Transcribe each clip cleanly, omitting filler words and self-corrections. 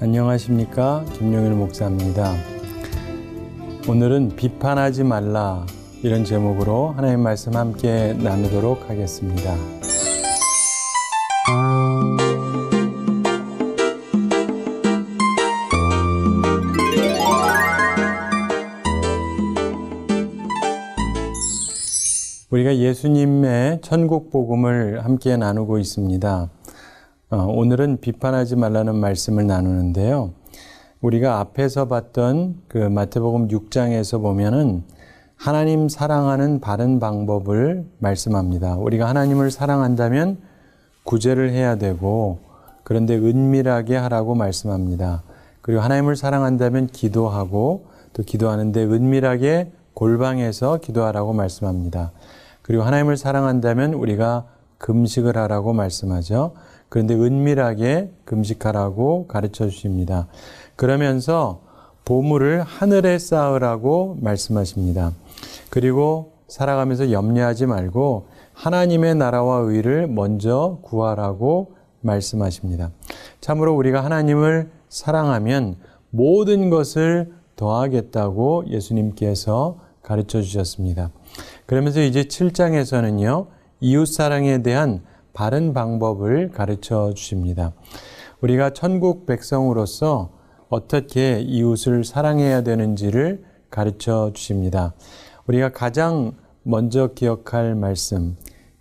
안녕하십니까, 김용일 목사입니다. 오늘은 비판하지 말라, 이런 제목으로 하나님의 말씀 함께 나누도록 하겠습니다. 우리가 예수님의 천국 복음을 함께 나누고 있습니다. 오늘은 비판하지 말라는 말씀을 나누는데요. 우리가 앞에서 봤던 그 마태복음 6장에서 보면은 하나님 사랑하는 바른 방법을 말씀합니다. 우리가 하나님을 사랑한다면 구제를 해야 되고, 그런데 은밀하게 하라고 말씀합니다. 그리고 하나님을 사랑한다면 기도하고, 또 기도하는데 은밀하게 골방에서 기도하라고 말씀합니다. 그리고 하나님을 사랑한다면 우리가 금식을 하라고 말씀하죠. 그런데 은밀하게 금식하라고 가르쳐 주십니다. 그러면서 보물을 하늘에 쌓으라고 말씀하십니다. 그리고 살아가면서 염려하지 말고 하나님의 나라와 의를 먼저 구하라고 말씀하십니다. 참으로 우리가 하나님을 사랑하면 모든 것을 더하겠다고 예수님께서 가르쳐 주셨습니다. 그러면서 이제 7장에서는요, 이웃사랑에 대한 바른 방법을 가르쳐 주십니다. 우리가 천국 백성으로서 어떻게 이웃을 사랑해야 되는지를 가르쳐 주십니다. 우리가 가장 먼저 기억할 말씀,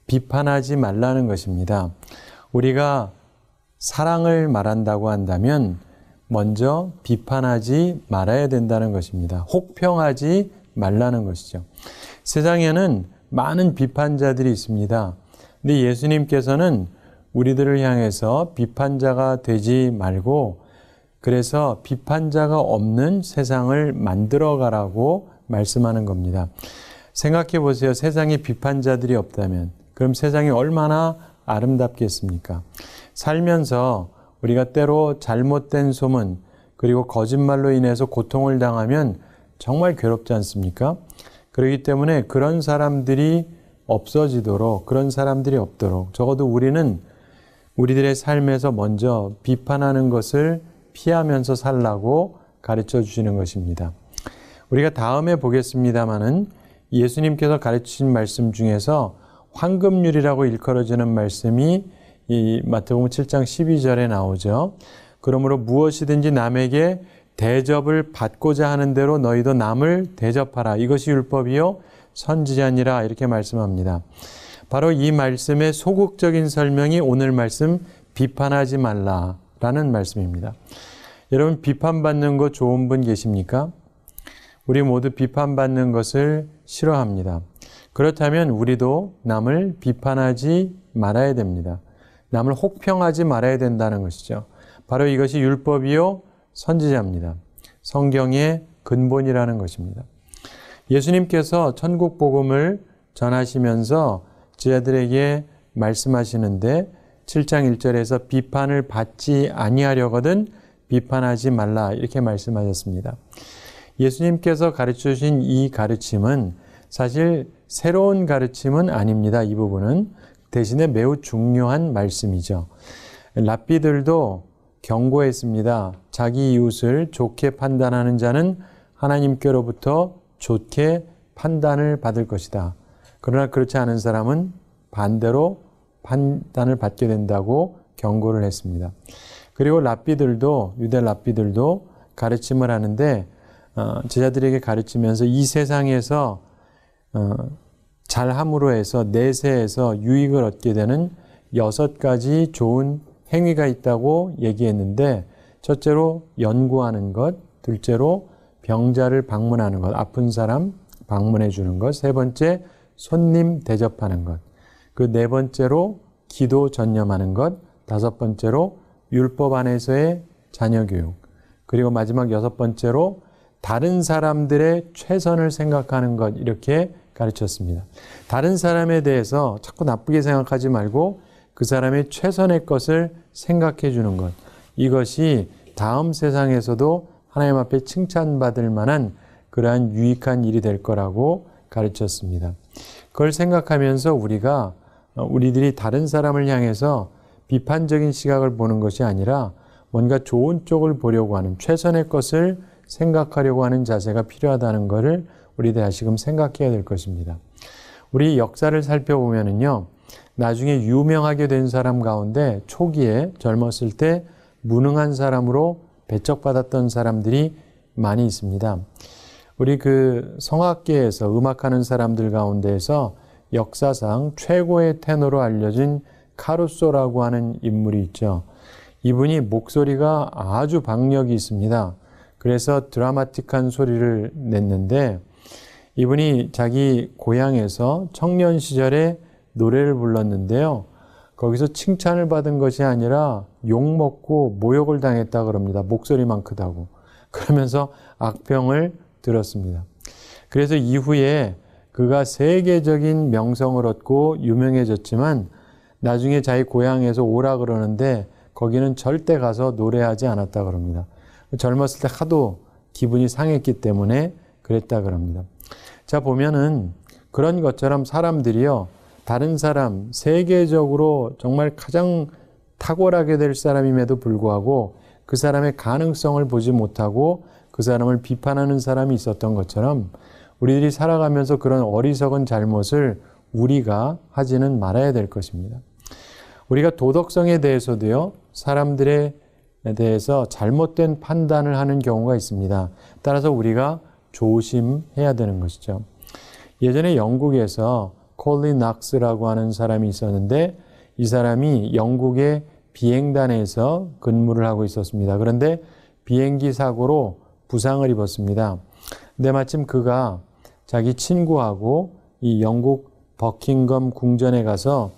비판하지 말라는 것입니다. 우리가 사랑을 말한다고 한다면 먼저 비판하지 말아야 된다는 것입니다. 혹평하지 말라는 것이죠. 세상에는 많은 비판자들이 있습니다. 근데 예수님께서는 우리들을 향해서 비판자가 되지 말고, 그래서 비판자가 없는 세상을 만들어 가라고 말씀하는 겁니다. 생각해 보세요. 세상에 비판자들이 없다면 그럼 세상이 얼마나 아름답겠습니까? 살면서 우리가 때로 잘못된 소문, 그리고 거짓말로 인해서 고통을 당하면 정말 괴롭지 않습니까? 그렇기 때문에 그런 사람들이 없어지도록, 그런 사람들이 없도록 적어도 우리는 우리들의 삶에서 먼저 비판하는 것을 피하면서 살라고 가르쳐 주시는 것입니다. 우리가 다음에 보겠습니다마는 예수님께서 가르치신 말씀 중에서 황금률이라고 일컬어지는 말씀이 이 마태복음 7장 12절에 나오죠. 그러므로 무엇이든지 남에게 대접을 받고자 하는 대로 너희도 남을 대접하라. 이것이 율법이요 선지자니라, 이렇게 말씀합니다. 바로 이 말씀의 소극적인 설명이 오늘 말씀 비판하지 말라라는 말씀입니다. 여러분, 비판받는 거 좋은 분 계십니까? 우리 모두 비판받는 것을 싫어합니다. 그렇다면 우리도 남을 비판하지 말아야 됩니다. 남을 혹평하지 말아야 된다는 것이죠. 바로 이것이 율법이요 선지자입니다. 성경의 근본이라는 것입니다. 예수님께서 천국 복음을 전하시면서 제자들에게 말씀하시는데 7장 1절에서 비판을 받지 아니하려거든 비판하지 말라, 이렇게 말씀하셨습니다. 예수님께서 가르쳐 주신 이 가르침은 사실 새로운 가르침은 아닙니다. 이 부분은 대신에 매우 중요한 말씀이죠. 랍비들도 경고했습니다. 자기 이웃을 좋게 판단하는 자는 하나님께로부터 좋게 판단을 받을 것이다. 그러나 그렇지 않은 사람은 반대로 판단을 받게 된다고 경고를 했습니다. 그리고 랍비들도, 유대 랍비들도 가르침을 하는데 제자들에게 가르치면서 이 세상에서 잘함으로 해서 내세에서 유익을 얻게 되는 6가지 좋은 행위가 있다고 얘기했는데, 첫째로 연구하는 것, 둘째로 병자를 방문하는 것, 아픈 사람 방문해 주는 것, 세 번째 손님 대접하는 것, 그 네 번째로 기도 전념하는 것, 다섯 번째로 율법 안에서의 자녀 교육, 그리고 마지막 6번째로 다른 사람들의 최선을 생각하는 것, 이렇게 가르쳤습니다. 다른 사람에 대해서 자꾸 나쁘게 생각하지 말고 그 사람의 최선의 것을 생각해 주는 것, 이것이 다음 세상에서도 하나님 앞에 칭찬받을 만한 그러한 유익한 일이 될 거라고 가르쳤습니다. 그걸 생각하면서 우리들이 다른 사람을 향해서 비판적인 시각을 보는 것이 아니라 뭔가 좋은 쪽을 보려고 하는, 최선의 것을 생각하려고 하는 자세가 필요하다는 것을 우리 다시금 생각해야 될 것입니다. 우리 역사를 살펴보면은요, 나중에 유명하게 된 사람 가운데 초기에 젊었을 때 무능한 사람으로 배척받았던 사람들이 많이 있습니다. 우리 그 성악계에서 음악하는 사람들 가운데에서 역사상 최고의 테너로 알려진 카루소라고 하는 인물이 있죠. 이분이 목소리가 아주 박력이 있습니다. 그래서 드라마틱한 소리를 냈는데, 이분이 자기 고향에서 청년 시절에 노래를 불렀는데요. 거기서 칭찬을 받은 것이 아니라 욕먹고 모욕을 당했다 그럽니다. 목소리만 크다고. 그러면서 악평을 들었습니다. 그래서 이후에 그가 세계적인 명성을 얻고 유명해졌지만 나중에 자기 고향에서 오라 그러는데 거기는 절대 가서 노래하지 않았다 그럽니다. 젊었을 때 하도 기분이 상했기 때문에 그랬다 그럽니다. 자, 보면은 그런 것처럼 사람들이요, 다른 사람, 세계적으로 정말 가장 탁월하게 될 사람임에도 불구하고 그 사람의 가능성을 보지 못하고 그 사람을 비판하는 사람이 있었던 것처럼 우리들이 살아가면서 그런 어리석은 잘못을 우리가 하지는 말아야 될 것입니다. 우리가 도덕성에 대해서도요, 사람들에 대해서 잘못된 판단을 하는 경우가 있습니다. 따라서 우리가 조심해야 되는 것이죠. 예전에 영국에서 콜린 낙스라고 하는 사람이 있었는데 이 사람이 영국의 비행단에서 근무를 하고 있었습니다. 그런데 비행기 사고로 부상을 입었습니다. 근데 마침 그가 자기 친구하고 이 영국 버킹엄 궁전에 가서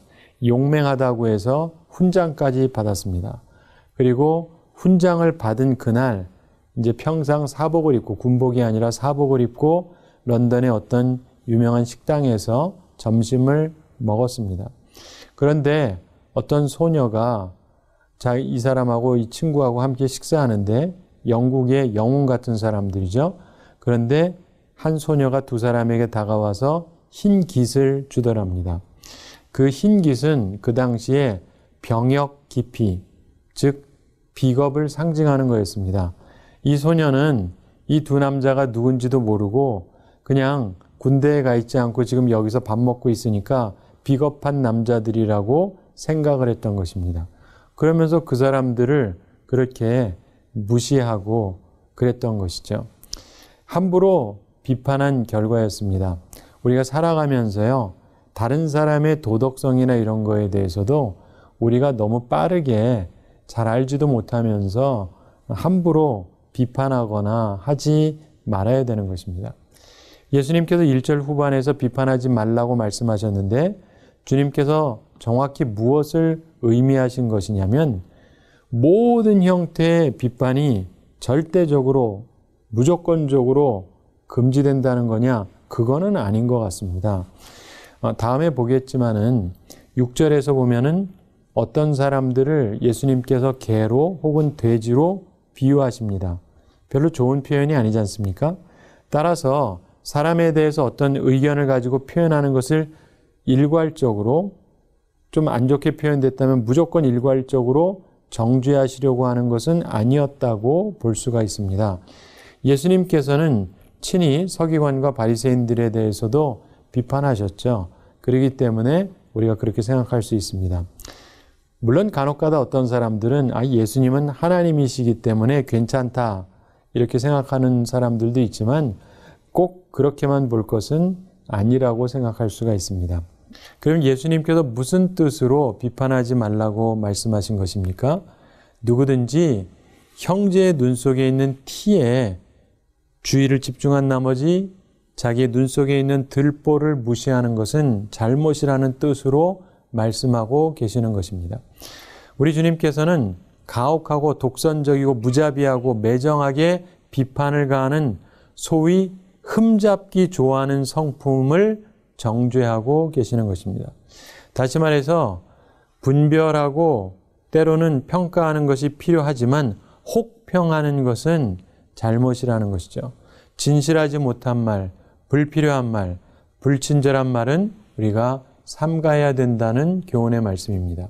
용맹하다고 해서 훈장까지 받았습니다. 그리고 훈장을 받은 그날 이제 평상 사복을 입고, 군복이 아니라 사복을 입고 런던의 어떤 유명한 식당에서 점심을 먹었습니다. 그런데 어떤 소녀가 이 사람하고 이 친구하고 함께 식사하는데 영국의 영웅 같은 사람들이죠. 그런데 한 소녀가 두 사람에게 다가와서 흰 깃을 주더랍니다. 그 흰 깃은 그 당시에 병역 기피, 즉 비겁을 상징하는 거였습니다. 이 소녀는 이 두 남자가 누군지도 모르고 그냥 군대에 가 있지 않고 지금 여기서 밥 먹고 있으니까 비겁한 남자들이라고 생각을 했던 것입니다. 그러면서 그 사람들을 그렇게 무시하고 그랬던 것이죠. 함부로 비판한 결과였습니다. 우리가 살아가면서요, 다른 사람의 도덕성이나 이런 거에 대해서도 우리가 너무 빠르게 잘 알지도 못하면서 함부로 비판하거나 하지 말아야 되는 것입니다. 예수님께서 1절 후반에서 비판하지 말라고 말씀하셨는데 주님께서 정확히 무엇을 의미하신 것이냐면 모든 형태의 비판이 절대적으로, 무조건적으로 금지된다는 거냐? 그거는 아닌 것 같습니다. 다음에 보겠지만은 6절에서 보면은 어떤 사람들을 예수님께서 개로 혹은 돼지로 비유하십니다. 별로 좋은 표현이 아니지 않습니까? 따라서 사람에 대해서 어떤 의견을 가지고 표현하는 것을 일괄적으로, 좀 안 좋게 표현됐다면 무조건 일괄적으로 정죄하시려고 하는 것은 아니었다고 볼 수가 있습니다. 예수님께서는 친히 서기관과 바리새인들에 대해서도 비판하셨죠. 그렇기 때문에 우리가 그렇게 생각할 수 있습니다. 물론 간혹가다 어떤 사람들은 예수님은 하나님이시기 때문에 괜찮다 이렇게 생각하는 사람들도 있지만 꼭 그렇게만 볼 것은 아니라고 생각할 수가 있습니다. 그럼 예수님께서 무슨 뜻으로 비판하지 말라고 말씀하신 것입니까? 누구든지 형제의 눈 속에 있는 티에 주의를 집중한 나머지 자기의 눈 속에 있는 들보를 무시하는 것은 잘못이라는 뜻으로 말씀하고 계시는 것입니다. 우리 주님께서는 가혹하고 독선적이고 무자비하고 매정하게 비판을 가하는 소위 흠잡기 좋아하는 성품을 정죄하고 계시는 것입니다. 다시 말해서 분별하고 때로는 평가하는 것이 필요하지만 혹평하는 것은 잘못이라는 것이죠. 진실하지 못한 말, 불필요한 말, 불친절한 말은 우리가 삼가해야 된다는 교훈의 말씀입니다.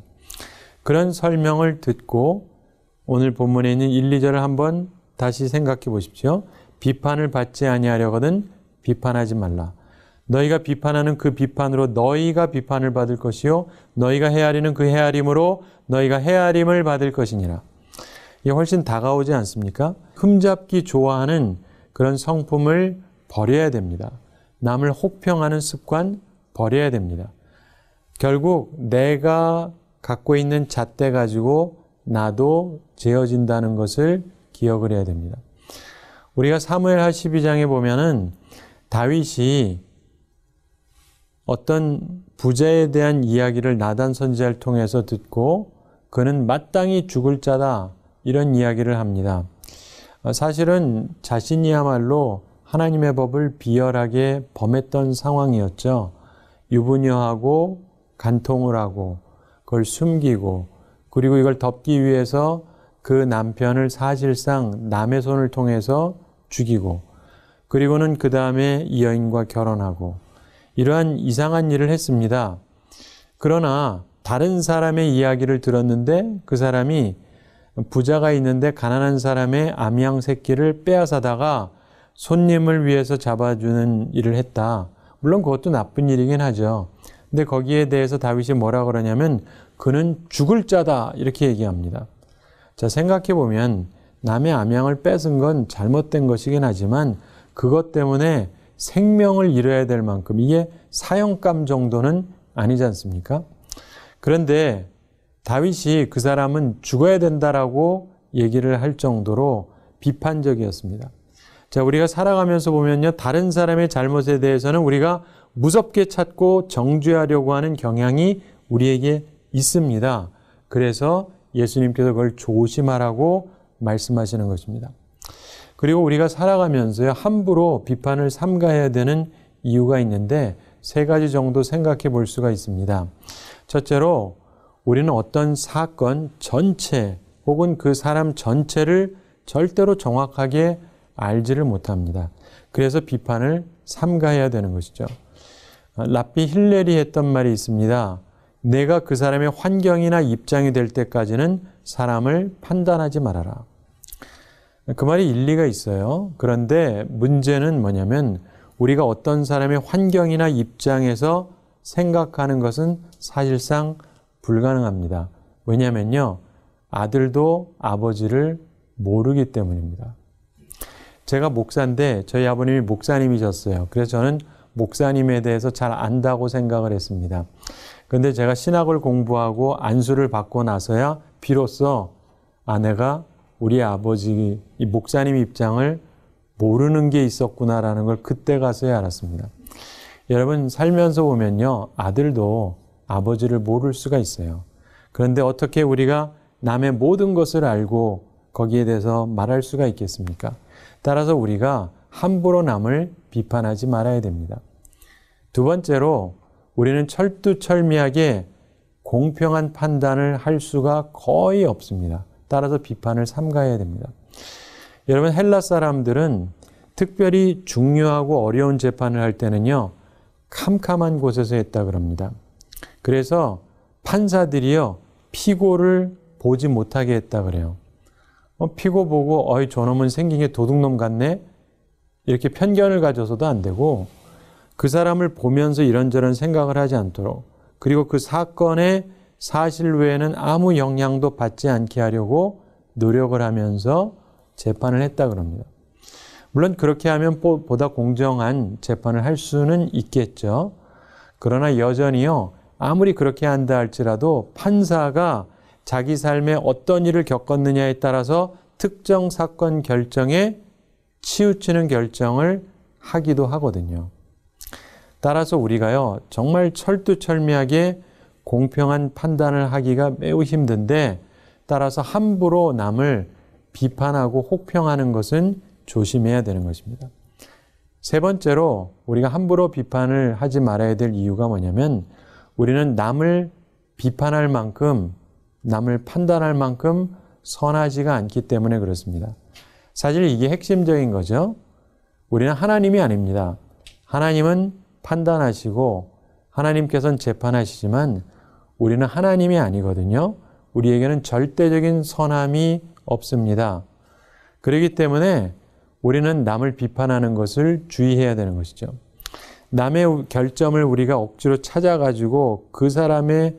그런 설명을 듣고 오늘 본문에 있는 1, 2절을 한번 다시 생각해 보십시오. 비판을 받지 아니하려거든 비판하지 말라. 너희가 비판하는 그 비판으로 너희가 비판을 받을 것이요 너희가 헤아리는 그 헤아림으로 너희가 헤아림을 받을 것이니라. 이게 훨씬 다가오지 않습니까? 흠잡기 좋아하는 그런 성품을 버려야 됩니다. 남을 혹평하는 습관 버려야 됩니다. 결국 내가 갖고 있는 잣대 가지고 나도 재어진다는 것을 기억을 해야 됩니다. 우리가 사무엘하 12장에 보면은 다윗이 어떤 부자에 대한 이야기를 나단 선지자를 통해서 듣고 그는 마땅히 죽을 자다 이런 이야기를 합니다. 사실은 자신이야말로 하나님의 법을 비열하게 범했던 상황이었죠. 유부녀하고 간통을 하고 그걸 숨기고 그리고 이걸 덮기 위해서 그 남편을 사실상 남의 손을 통해서 죽이고 그리고는 그 다음에 이 여인과 결혼하고 이러한 이상한 일을 했습니다. 그러나 다른 사람의 이야기를 들었는데 그 사람이 부자가 있는데 가난한 사람의 암양 새끼를 빼앗아다가 손님을 위해서 잡아주는 일을 했다. 물론 그것도 나쁜 일이긴 하죠. 근데 거기에 대해서 다윗이 뭐라 그러냐면 그는 죽을 자다 이렇게 얘기합니다. 자, 생각해 보면 남의 암양을 뺏은 건 잘못된 것이긴 하지만 그것 때문에 생명을 잃어야 될 만큼 이게 사형감 정도는 아니지 않습니까? 그런데 다윗이 그 사람은 죽어야 된다라고 얘기를 할 정도로 비판적이었습니다. 자, 우리가 살아가면서 보면요, 다른 사람의 잘못에 대해서는 우리가 무섭게 찾고 정죄하려고 하는 경향이 우리에게 있습니다. 그래서 예수님께서 그걸 조심하라고 말씀하시는 것입니다. 그리고 우리가 살아가면서요, 함부로 비판을 삼가해야 되는 이유가 있는데 세 가지 정도 생각해 볼 수가 있습니다. 첫째로 우리는 어떤 사건 전체 혹은 그 사람 전체를 절대로 정확하게 알지를 못합니다. 그래서 비판을 삼가해야 되는 것이죠. 랍비 힐렐이 했던 말이 있습니다. 내가 그 사람의 환경이나 입장이 될 때까지는 사람을 판단하지 말아라. 그 말이 일리가 있어요. 그런데 문제는 뭐냐면 우리가 어떤 사람의 환경이나 입장에서 생각하는 것은 사실상 불가능합니다. 왜냐면요, 아들도 아버지를 모르기 때문입니다. 제가 목사인데 저희 아버님이 목사님이셨어요. 그래서 저는 목사님에 대해서 잘 안다고 생각을 했습니다. 그런데 제가 신학을 공부하고 안수를 받고 나서야 비로소 아내가 우리 아버지 이 목사님 입장을 모르는 게 있었구나라는 걸 그때 가서야 알았습니다. 여러분 살면서 보면요, 아들도 아버지를 모를 수가 있어요. 그런데 어떻게 우리가 남의 모든 것을 알고 거기에 대해서 말할 수가 있겠습니까? 따라서 우리가 함부로 남을 비판하지 말아야 됩니다. 두 번째로 우리는 철두철미하게 공평한 판단을 할 수가 거의 없습니다. 따라서 비판을 삼가해야 됩니다. 여러분 헬라 사람들은 특별히 중요하고 어려운 재판을 할 때는요, 캄캄한 곳에서 했다 그럽니다. 그래서 판사들이요, 피고를 보지 못하게 했다 그래요. 피고 보고 어이 저놈은 생긴 게 도둑놈 같네? 이렇게 편견을 가져서도 안 되고 그 사람을 보면서 이런저런 생각을 하지 않도록, 그리고 그 사건의 사실 외에는 아무 영향도 받지 않게 하려고 노력을 하면서 재판을 했다 그럽니다. 물론 그렇게 하면 보다 공정한 재판을 할 수는 있겠죠. 그러나 여전히요, 아무리 그렇게 한다 할지라도 판사가 자기 삶에 어떤 일을 겪었느냐에 따라서 특정 사건 결정에 치우치는 결정을 하기도 하거든요. 따라서 우리가요, 정말 철두철미하게 공평한 판단을 하기가 매우 힘든데, 따라서 함부로 남을 비판하고 혹평하는 것은 조심해야 되는 것입니다. 세 번째로 우리가 함부로 비판을 하지 말아야 될 이유가 뭐냐면, 우리는 남을 비판할 만큼, 남을 판단할 만큼 선하지가 않기 때문에 그렇습니다. 사실 이게 핵심적인 거죠. 우리는 하나님이 아닙니다. 하나님은 판단하시고 하나님께서는 재판하시지만 우리는 하나님이 아니거든요. 우리에게는 절대적인 선함이 없습니다. 그렇기 때문에 우리는 남을 비판하는 것을 주의해야 되는 것이죠. 남의 결점을 우리가 억지로 찾아가지고 그 사람의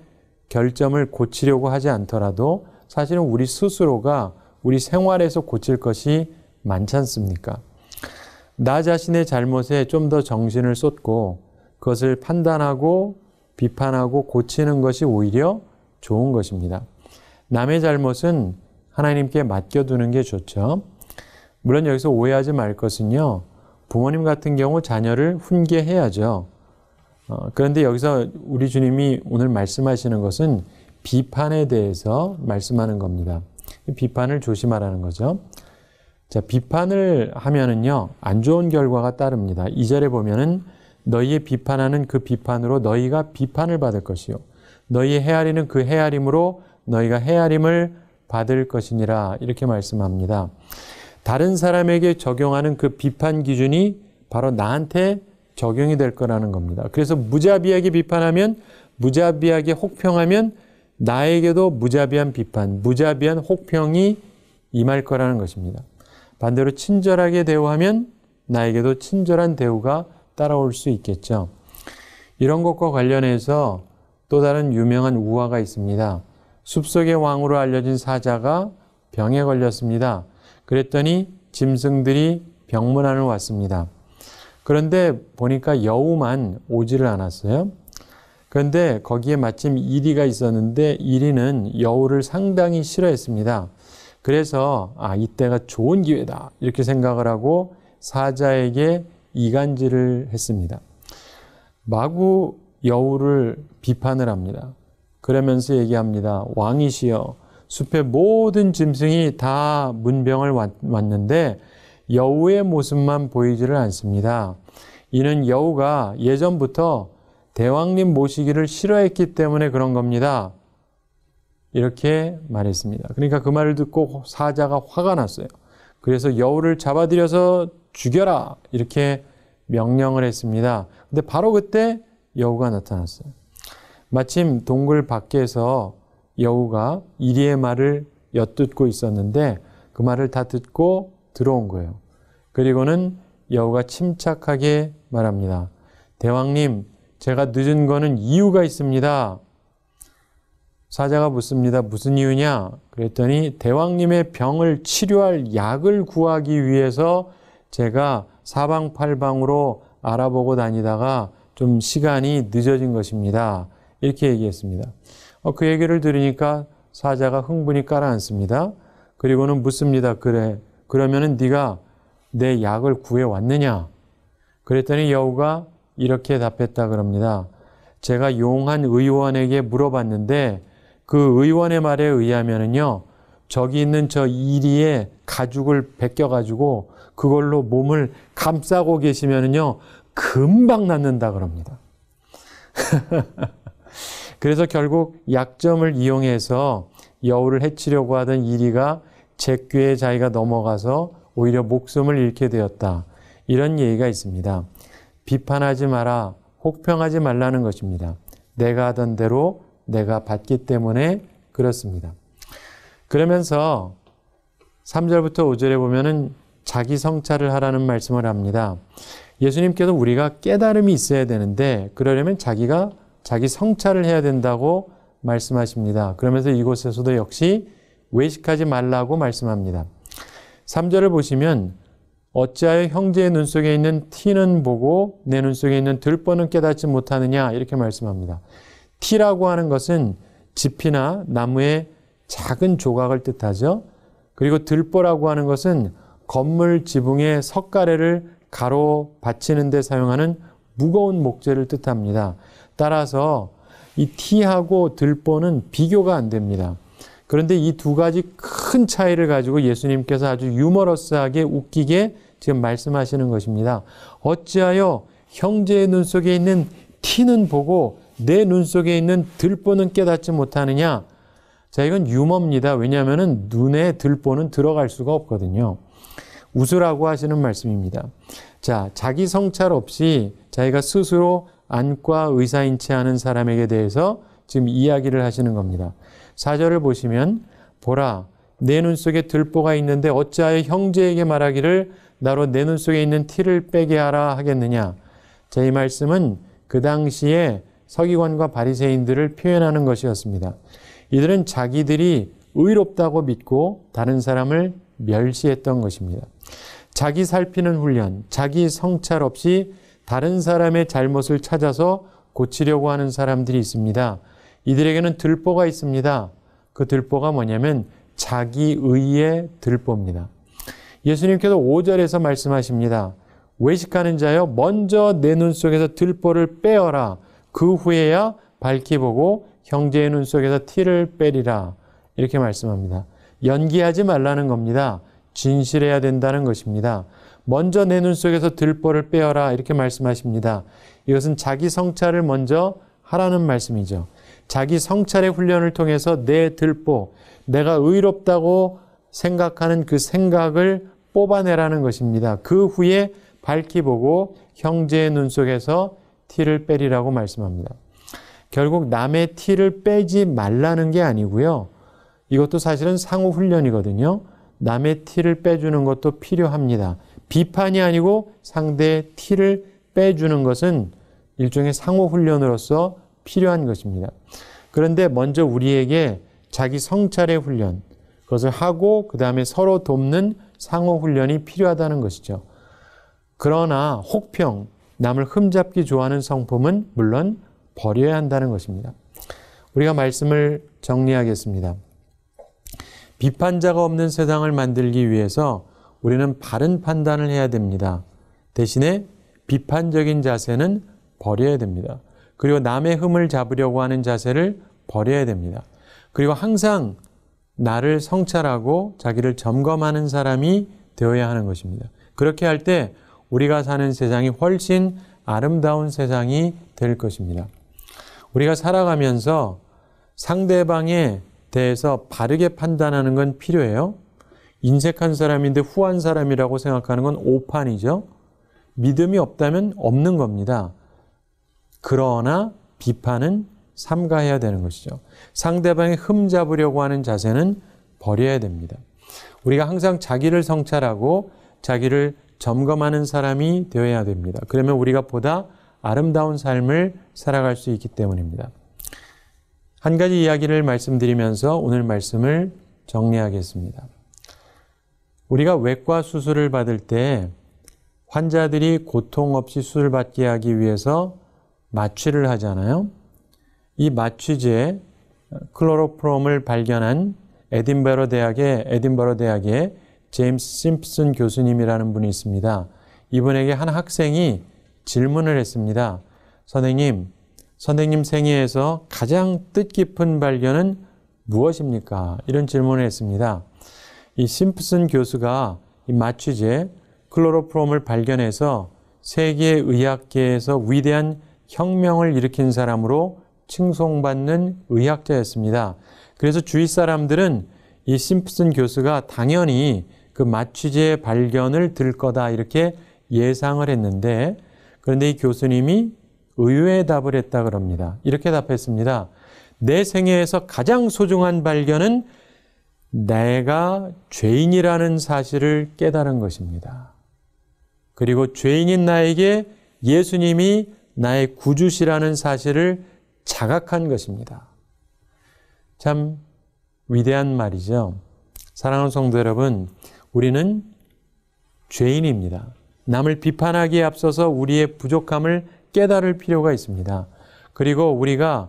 결점을 고치려고 하지 않더라도 사실은 우리 스스로가 우리 생활에서 고칠 것이 많지 않습니까? 나 자신의 잘못에 좀 더 정신을 쏟고 그것을 판단하고 비판하고 고치는 것이 오히려 좋은 것입니다. 남의 잘못은 하나님께 맡겨두는 게 좋죠. 물론 여기서 오해하지 말 것은요. 부모님 같은 경우 자녀를 훈계해야죠. 그런데 여기서 우리 주님이 오늘 말씀하시는 것은 비판에 대해서 말씀하는 겁니다. 비판을 조심하라는 거죠. 자, 비판을 하면은요, 안 좋은 결과가 따릅니다. 2절에 보면은 너희의 비판하는 그 비판으로 너희가 비판을 받을 것이요. 너희의 헤아리는 그 헤아림으로 너희가 헤아림을 받을 것이니라. 이렇게 말씀합니다. 다른 사람에게 적용하는 그 비판 기준이 바로 나한테 적용이 될 거라는 겁니다. 그래서 무자비하게 비판하면, 무자비하게 혹평하면 나에게도 무자비한 비판, 무자비한 혹평이 임할 거라는 것입니다. 반대로 친절하게 대우하면 나에게도 친절한 대우가 따라올 수 있겠죠. 이런 것과 관련해서 또 다른 유명한 우화가 있습니다. 숲속의 왕으로 알려진 사자가 병에 걸렸습니다. 그랬더니 짐승들이 병문안을 왔습니다. 그런데 보니까 여우만 오지를 않았어요. 그런데 거기에 마침 이리가 있었는데 이리는 여우를 상당히 싫어했습니다. 그래서 이때가 좋은 기회다 이렇게 생각을 하고 사자에게 이간질을 했습니다. 마구 여우를 비판을 합니다. 그러면서 얘기합니다. 왕이시여, 숲의 모든 짐승이 다 문병을 왔는데 여우의 모습만 보이지를 않습니다. 이는 여우가 예전부터 대왕님 모시기를 싫어했기 때문에 그런 겁니다. 이렇게 말했습니다. 그러니까 그 말을 듣고 사자가 화가 났어요. 그래서 여우를 잡아들여서 죽여라 이렇게 명령을 했습니다. 근데 바로 그때 여우가 나타났어요. 마침 동굴 밖에서 여우가 이리의 말을 엿듣고 있었는데 그 말을 다 듣고 들어온 거예요. 그리고는 여우가 침착하게 말합니다. 대왕님, 제가 늦은 거는 이유가 있습니다. 사자가 묻습니다. 무슨 이유냐? 그랬더니 대왕님의 병을 치료할 약을 구하기 위해서 제가 사방팔방으로 알아보고 다니다가 좀 시간이 늦어진 것입니다. 이렇게 얘기했습니다. 그 얘기를 들으니까 사자가 흥분이 가라앉습니다. 그리고는 묻습니다. 그래, 그러면은 네가 내 약을 구해왔느냐? 그랬더니 여우가 이렇게 답했다 그럽니다. 제가 용한 의원에게 물어봤는데 그 의원의 말에 의하면은요, 저기 있는 저 이리에 가죽을 벗겨가지고 그걸로 몸을 감싸고 계시면은요, 금방 낫는다 그럽니다. 그래서 결국 약점을 이용해서 여우를 해치려고 하던 이리가 잿귀에 자기가 넘어가서 오히려 목숨을 잃게 되었다. 이런 얘기가 있습니다. 비판하지 마라, 혹평하지 말라는 것입니다. 내가 하던 대로 내가 받기 때문에 그렇습니다. 그러면서 3절부터 5절에 보면은 자기 성찰을 하라는 말씀을 합니다. 예수님께서 우리가 깨달음이 있어야 되는데 그러려면 자기가 자기 성찰을 해야 된다고 말씀하십니다. 그러면서 이곳에서도 역시 외식하지 말라고 말씀합니다. 3절을 보시면 어찌하여 형제의 눈 속에 있는 티는 보고 내 눈 속에 있는 들보는 깨닫지 못하느냐 이렇게 말씀합니다. 티라고 하는 것은 짚이나 나무의 작은 조각을 뜻하죠. 그리고 들보라고 하는 것은 건물 지붕의 석가래를 가로 받치는 데 사용하는 무거운 목재를 뜻합니다. 따라서 이 티하고 들보는 비교가 안 됩니다. 그런데 이 두 가지 큰 차이를 가지고 예수님께서 아주 유머러스하게 웃기게 지금 말씀하시는 것입니다. 어찌하여 형제의 눈 속에 있는 티는 보고 내 눈 속에 있는 들보는 깨닫지 못하느냐? 자, 이건 유머입니다. 왜냐하면 눈에 들보는 들어갈 수가 없거든요. 웃으라고 하시는 말씀입니다. 자, 자기 성찰 없이 자기가 스스로 안과 의사인치 않은 사람에게 대해서 지금 이야기를 하시는 겁니다. 4절을 보시면 보라, 내 눈 속에 들보가 있는데 어찌하여 형제에게 말하기를 나로 내 눈 속에 있는 티를 빼게 하라 하겠느냐. 자, 이 말씀은 그 당시에 서기관과 바리새인들을 표현하는 것이었습니다. 이들은 자기들이 의롭다고 믿고 다른 사람을 멸시했던 것입니다. 자기 살피는 훈련, 자기 성찰 없이 다른 사람의 잘못을 찾아서 고치려고 하는 사람들이 있습니다. 이들에게는 들보가 있습니다. 그 들보가 뭐냐면 자기의의 들보입니다. 예수님께서 5절에서 말씀하십니다. 외식하는 자여 먼저 내 눈 속에서 들보를 빼어라. 그 후에야 밝히 보고 형제의 눈 속에서 티를 빼리라. 이렇게 말씀합니다. 연기하지 말라는 겁니다. 진실해야 된다는 것입니다. 먼저 내 눈 속에서 들보를 빼어라 이렇게 말씀하십니다. 이것은 자기 성찰을 먼저 하라는 말씀이죠. 자기 성찰의 훈련을 통해서 내 들보, 내가 의롭다고 생각하는 그 생각을 뽑아내라는 것입니다. 그 후에 밝히 보고 형제의 눈 속에서 티를 빼리라고 말씀합니다. 결국 남의 티를 빼지 말라는 게 아니고요. 이것도 사실은 상호 훈련이거든요. 남의 티를 빼주는 것도 필요합니다. 비판이 아니고 상대의 티를 빼주는 것은 일종의 상호 훈련으로서 필요한 것입니다. 그런데 먼저 우리에게 자기 성찰의 훈련, 그것을 하고 그 다음에 서로 돕는 상호 훈련이 필요하다는 것이죠. 그러나 혹평, 남을 흠잡기 좋아하는 성품은 물론 버려야 한다는 것입니다. 우리가 말씀을 정리하겠습니다. 비판자가 없는 세상을 만들기 위해서 우리는 바른 판단을 해야 됩니다. 대신에 비판적인 자세는 버려야 됩니다. 그리고 남의 흠을 잡으려고 하는 자세를 버려야 됩니다. 그리고 항상 나를 성찰하고 자기를 점검하는 사람이 되어야 하는 것입니다. 그렇게 할 때 우리가 사는 세상이 훨씬 아름다운 세상이 될 것입니다. 우리가 살아가면서 상대방에 대해서 바르게 판단하는 건 필요해요. 인색한 사람인데 후한 사람이라고 생각하는 건 오판이죠. 믿음이 없다면 없는 겁니다. 그러나 비판은 삼가해야 되는 것이죠. 상대방의 흠 잡으려고 하는 자세는 버려야 됩니다. 우리가 항상 자기를 성찰하고 자기를 점검하는 사람이 되어야 됩니다. 그러면 우리가 보다 아름다운 삶을 살아갈 수 있기 때문입니다. 한 가지 이야기를 말씀드리면서 오늘 말씀을 정리하겠습니다. 우리가 외과 수술을 받을 때 환자들이 고통 없이 수술받게 하기 위해서 마취를 하잖아요. 이 마취제 클로로프롬을 발견한 에딘버러 대학의 제임스 심프슨 교수님이라는 분이 있습니다. 이분에게 한 학생이 질문을 했습니다. 선생님 생애에서 가장 뜻깊은 발견은 무엇입니까? 이런 질문을 했습니다. 이 심프슨 교수가 이 마취제 클로로프롬을 발견해서 세계 의학계에서 위대한 혁명을 일으킨 사람으로 칭송받는 의학자였습니다. 그래서 주위 사람들은 이 심프슨 교수가 당연히 그 마취제 발견을 들 거다 이렇게 예상을 했는데, 그런데 이 교수님이 의외의 답을 했다 그럽니다. 이렇게 답했습니다. 내 생애에서 가장 소중한 발견은 내가 죄인이라는 사실을 깨달은 것입니다. 그리고 죄인인 나에게 예수님이 나의 구주시라는 사실을 자각한 것입니다. 참 위대한 말이죠. 사랑하는 성도 여러분, 우리는 죄인입니다. 남을 비판하기에 앞서서 우리의 부족함을 깨달을 필요가 있습니다. 그리고 우리가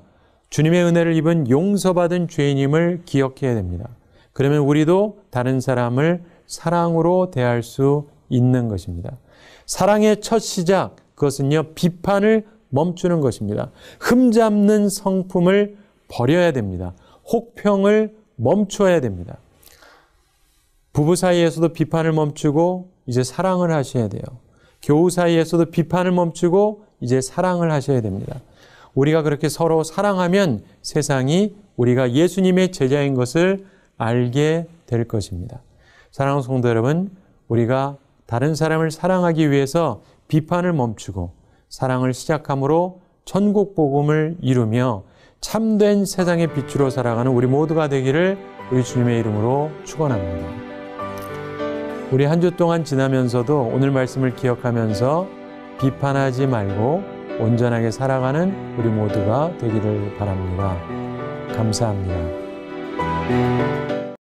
주님의 은혜를 입은 용서받은 죄인임을 기억해야 됩니다. 그러면 우리도 다른 사람을 사랑으로 대할 수 있는 것입니다. 사랑의 첫 시작, 그것은요, 비판을 멈추는 것입니다. 흠잡는 성품을 버려야 됩니다. 혹평을 멈춰야 됩니다. 부부 사이에서도 비판을 멈추고 이제 사랑을 하셔야 돼요. 교우 사이에서도 비판을 멈추고 이제 사랑을 하셔야 됩니다. 우리가 그렇게 서로 사랑하면 세상이 우리가 예수님의 제자인 것을 알게 될 것입니다. 사랑하는 성도 여러분, 우리가 다른 사람을 사랑하기 위해서 비판을 멈추고 사랑을 시작함으로 천국 복음을 이루며 참된 세상의 빛으로 살아가는 우리 모두가 되기를 우리 주님의 이름으로 축원합니다. 우리 한 주 동안 지나면서도 오늘 말씀을 기억하면서 비판하지 말고 온전하게 살아가는 우리 모두가 되기를 바랍니다. 감사합니다.